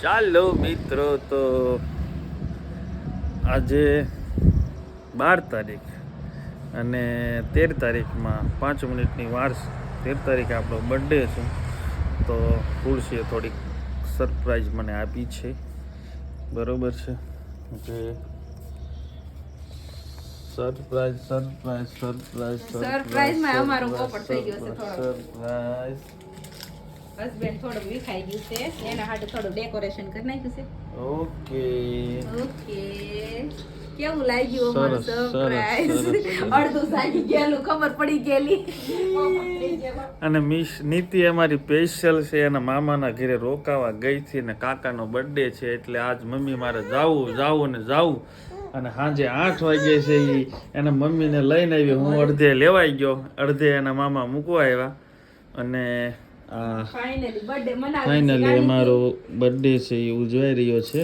ચાલો મિત્રો, તો આજે 12 તારીખ અને 13 તારીખમાં 5 મિનિટની વાર છે. 13 તારીખે આપણો બર્થડે છે, તો તુલસીએ થોડીક સરપ્રાઈઝ મને આપી છે. બરોબર છે, જે સરપ્રાઈઝમાં અમારો પોપટ થઈ ગયો છે થોડો. સરપ્રાઈઝ. હસબન્ડ થોડું વિખાઈ ગયું છે, એના હાટુ થોડું ડેકોરેશન કરી નાખ્યું છે. ઓકે, કેવું લાગ્યું અમારું સરસ, સરપ્રાઈઝ? સરસ, સરસ. અડધું સાગી ગયેલું, ખબર પડી ગયેલી. અને મિસ નીતિ અમારી સ્પેશિયલ છે, એના મામાના ઘરે રોકાવા ગઈ હતી ને કાકાનો બર્થડે છે, એટલે આજ મમ્મી મારે જાવું અને સાંજે 8 વાગે છે એના મમ્મીને લઈને આવી. હું અડધે લેવાઈ ગયો, અડધે એના મામા મૂકવા આવ્યા અને ફાઇનલી અમારો બર્થડે છે એ ઉજવાઈ રહ્યો છે.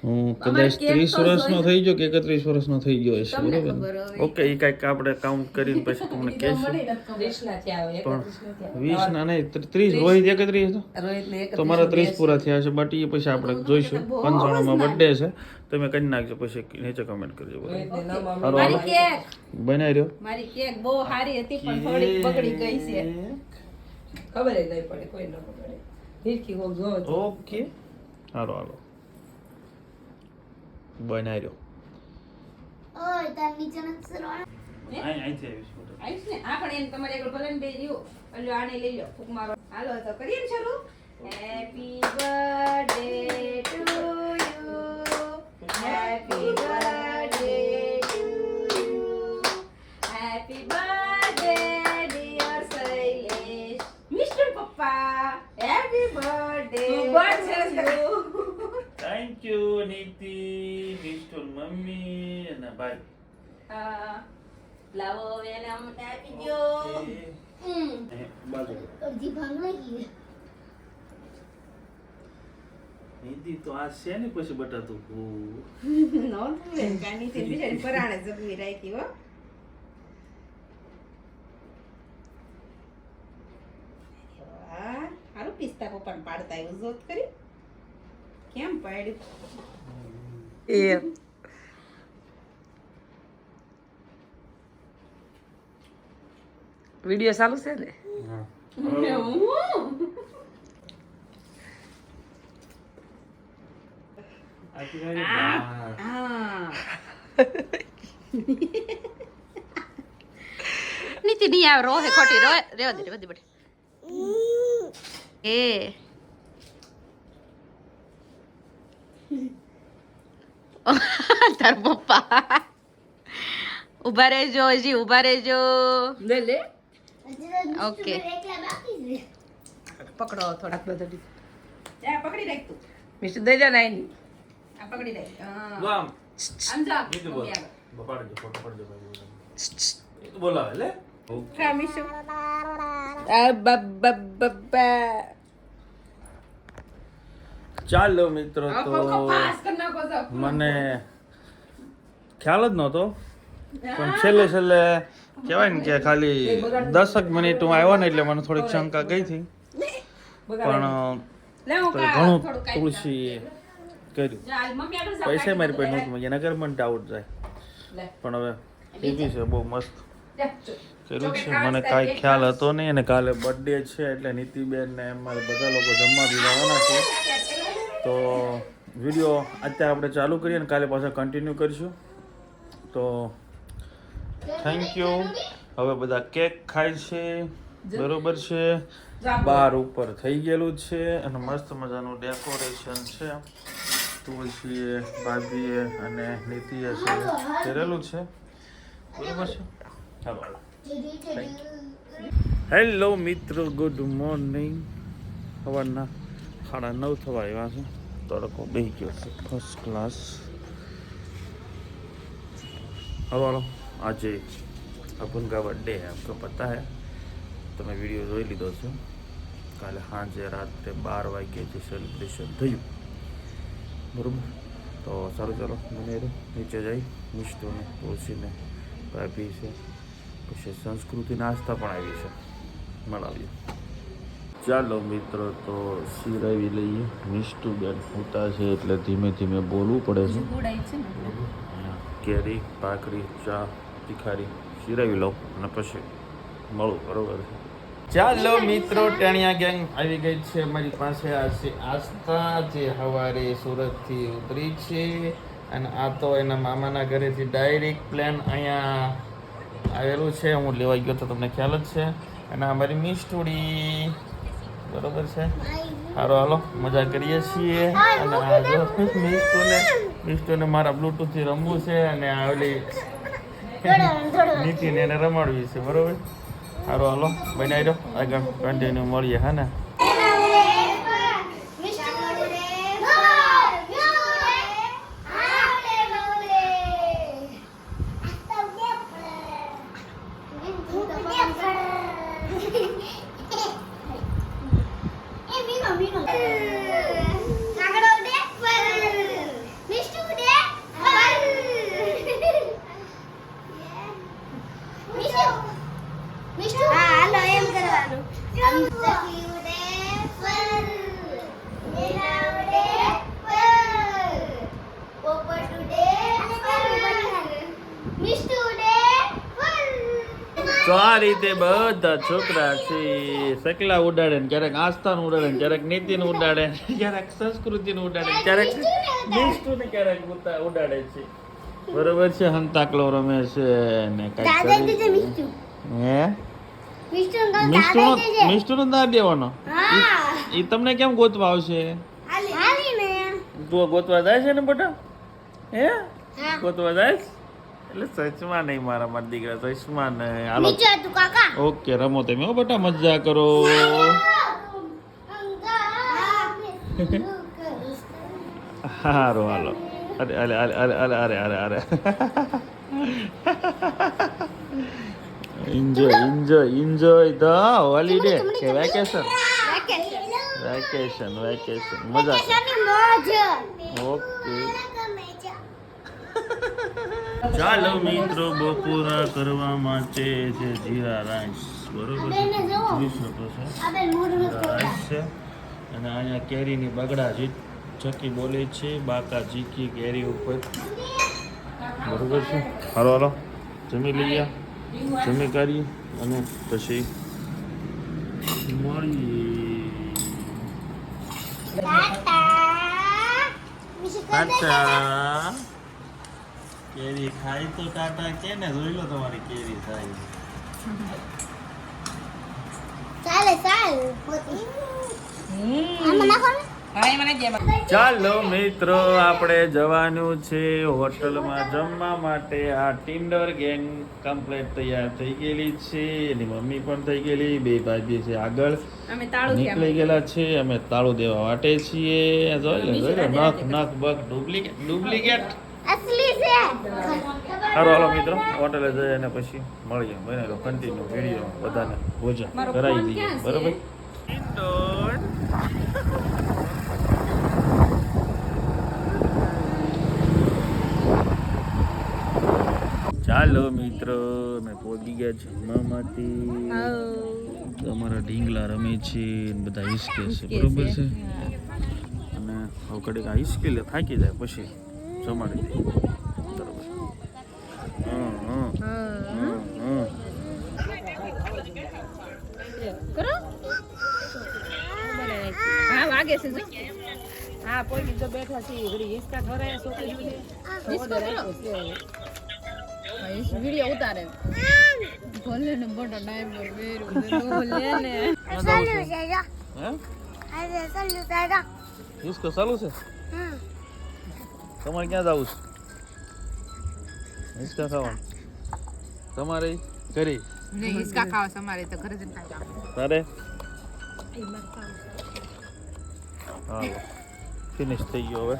હું કદાચ 30 વર્ષનો થઈ ગયો કે 31 વર્ષનો થઈ ગયો હશે. બરોબર, ઓકે, એ કાંઈક આપણે કાઉન્ટ કરીને પછી તમને કહેશું. પણ 20 ના નહીં, 30 રોહિત 31 તો મારા 30 પૂરા થયા છે, બટ એ પછી આપણે જોઈશું. 55માં બર્થડે છે, તમે કરી નાખજો, પછી નીચે કમેન્ટ કરજો. મારી કેક બનાવી રહ્યો. મારી કેક બહુ સારી હતી પણ થોડી બગડી ગઈ છે. ખબર જ નહીં પડે, કોઈ ન પડે. હીરકી હોક જો. ઓકે, હાલો બનાવી રહ્યો. ઓય તાર નીચે નથી સરવાળા. અહીંથી આવીશ ફોટો. આવીશ ને? હા, પણ એમ તમારે એકલો ભલે ને બે રહ્યો. એટલે આને લઈ લો, ફૂંક મારો. હાલો તો કરીએ ને શરૂ. Happy birthday to you, happy birthday to you, happy birthday dear Shailesh. Mister papa, happy birthday to you. Thank you Niti, mister mummy અને ભાઈ. લાવો એને અમને આપી દો. બાજુ અડધી ભાંગ લાગી. નીતિ તો આ છે ને પછી બટાતું નહોતું એમ કાની થી બિચારી પરાણે જગવી રાખી હો. વાહ, હારું પિસ્તા પપ્પાને પાડતા આવ્યું જોત કરી. કેમ પાડ્યું? એ વિડિયો ચાલુ છે ને? નીતિ નહીં આવે, રોહે ખોટી રેવા દે બધી એ તાર પપ્પા ઉભા રહેજો, હજી ઉભા રહેજો. લે લે ઓકે, એકલા બાકી છે. પકડો થોડા. બધા પકડી રાખ તું. મિસ્ટર દઈ જા નાઈ. આ પકડી રાખ. હા, વામ આમ જા. નીતિ બોલ. મમ્મી આગળ. બપાડજો, ફોટો પાડજો ભાઈ. એ તો બોલાવે લે. ઓકે, હા, મીશુ. આ બબ્બા. ચાલો મિત્રો, તો પાસ કર નાખો તો. મને ખ્યાલ જ નહોતો, પણ છેલ્લે કહેવાય ને કે ખાલી 10 મિનિટ હું આવ્યો ને એટલે મને થોડીક શંકા ગઈ હતી, પણ લે હું તો કા ઘણું થોડું કાઈ તુલસી કર્યું. ચાલ મમ્મી આગળ જા. પૈસા મારી પાસે નહોતું, એના ઘર મને ડાઉટ જાય, લે પણ હવે ટીવી છે બહુ મસ્ત લે. કર્યું છે. મને કાંઈ ખ્યાલ હતો નહીં, અને કાલે બર્થડે છે એટલે નીતિબેન ને અમારે બધા લોકો જમવા બી જવાના છે. તો વિડીયો અત્યારે આપણે ચાલુ કરીએ ને કાલે પાછા કન્ટિન્યુ કરીશું. તો થેન્ક યુ. હવે બધા કેક ખાય છે, બરોબર છે. બાર ઉપર થઈ ગયેલું છે અને મસ્ત મજાનું ડેકોરેશન છે. તુલસીએ, ભાભીએ અને નીતિએ કરેલું છે, બરોબર છે. ચાલો, હેલો મિત્રો, ગુડ મોર્નિંગ. સવારના 9:30 થવા આવ્યા છે. તડકો બેસી ગયો છે ફર્સ્ટ ક્લાસ. હલો, આજે अपन का बर्थडे है, आपको पता है, તમે વિડીયો જોઈ લીધો છે. કાલે સાંજે રાત્રે 12 વાગ્યે જે સેલિબ્રેશન થયું, બરાબર. તો સારું, ચાલો મને નીચે જઈ મિષ્ટોને, તુલસીને, ભાભી છે, પછી સંસ્કૃતિ નાસ્તા પણ આવી છે, મળાવ્યું. ચાલો મિત્રો તો શિરાવી લઈએ. મિષ્ટુ બેન હોતા છે એટલે ધીમે ધીમે બોલવું પડે છે. ગુડાઈ છે ને કેરી ભાખરી ચા તીખારી શિરાવી લઉં અને પછી મળું. બરોબર છે. ચાલો મિત્રો ટેણિયા ગેંગ આવી ગઈ છે અમારી પાસે. આ છે આસ્થા જે સવારે સુરતથી ઉતરી છે અને આ તો એના મામાના ઘરેથી ડાયરેક્ટ પ્લેન અહીંયા આવેલું છે. હું લેવા ગયો તો તમને ખ્યાલ જ છે. અને અમારી મિષ્ટુડી બરોબર છે. સારો હાલો મજા કરીએ છીએ. અને આ જો મિષ્ટુને મારા બ્લૂટૂથથી રમવું છે અને આ ઓલી નીતિને એને રમાડવી છે. બરોબર સારો હાલો બનાવી દો આગળ કન્ટિન્યુ મળીએ. હા ને તો આ રીતે બધા છોકરા છે સકલા ઉડાડે ને ક્યારેક આસ્થાનું ઉડાડે ને ક્યારેક નીતિનું ઉડાડે ને ક્યારેક સંસ્કૃતિનું ઉડાડે ને ક્યારેક મિષ્ટુને ક્યારેક ઉડાડે છે. બરોબર છે. હંતાકલો રમે છે ને મિષ્ટુનો દાદ દેવાનો. એ તમને કેમ ગોતવા આવશે? તું ગોતવા જાય છે ને બેટા? હે ગોતવા જાય એટલે સચમાં નહીં મારા દીકરા સચમાં નહીં. હાલો ઓકે રમો તમે હો બેટા મજા કરો. હારું હાલો. અરે અરે અરે અરે અરે અરે અરે enjoy enjoy enjoy the holiday કે વેકેશન વેકેશન વેકેશન મજા ઓકે. ચાલો મિત્રો બપોરા કરવા માટે છે જીરા રાઈસ. બરોબર છે જોઈ શકો છો રાઈસ છે. અને અહીંયા કેરીની બગડા ચકી બોલે છે બાકા જીકી કેરી ઉપર. બરોબર છે. હાલો હાલો જમી લઈએ જમી કરી અને પછી મળીએ. ટાટા કેરી ખાઈ તો ટાટા કે ને જોઈ લો તમારી કેરી થાય. ચાલો મિત્રો આપણે જવાનું છે હોટલમાં જમવા માટે. આ ટિન્ડર ગેંગ કમ્પ્લીટ તૈયાર થઈ ગયેલી છે. એની મમ્મી પણ થઈ ગયેલી. બે ભાઈ છે આગળ નીકળી ગયેલા છે. અમે તાળું દેવા વાટે છીએ. જોઈ લો નખ નખ બખ ડુપ્લિકેટ સારું હાલો મિત્રો હોટલે જઈએ અને પછી મળીએ. બને કન્ટિન્યુ વિડીયો બધાને ભોજન કરાવી દઈએ. બરોબર. ચાલો મિત્રો અમે પહોંચી ગયા છે જમવામાંથી. અમારા ઢીંગલા રમે છે બધા હિસકે છે. બરોબર છે. અને હવે કડીક આ હિસકે લે થાકી જાય પછી જમાડી દઈએ. બરોબર. હા વાગે છે જો. હા કોઈ જો બેઠા છે ઘડી હિસકા ખરાય સોકે જોઈએ. ઓર્ડર આપ્યો છે. વિડિયો ઉતારે બોલે ને બડા ટાઈમ પર વેરું લે ને ચાલુ છે જો હે આજે ચાલુ છે જો હિસકો ચાલુ છે. તમારે ક્યાં જવું છે હિસકા ખાવા? તમારે કરી નહીં હિસકા ખાવા તમારે તો ઘરે જ ખાવા. તારે હાલો ફિનિશ થઈ ગયો હવે.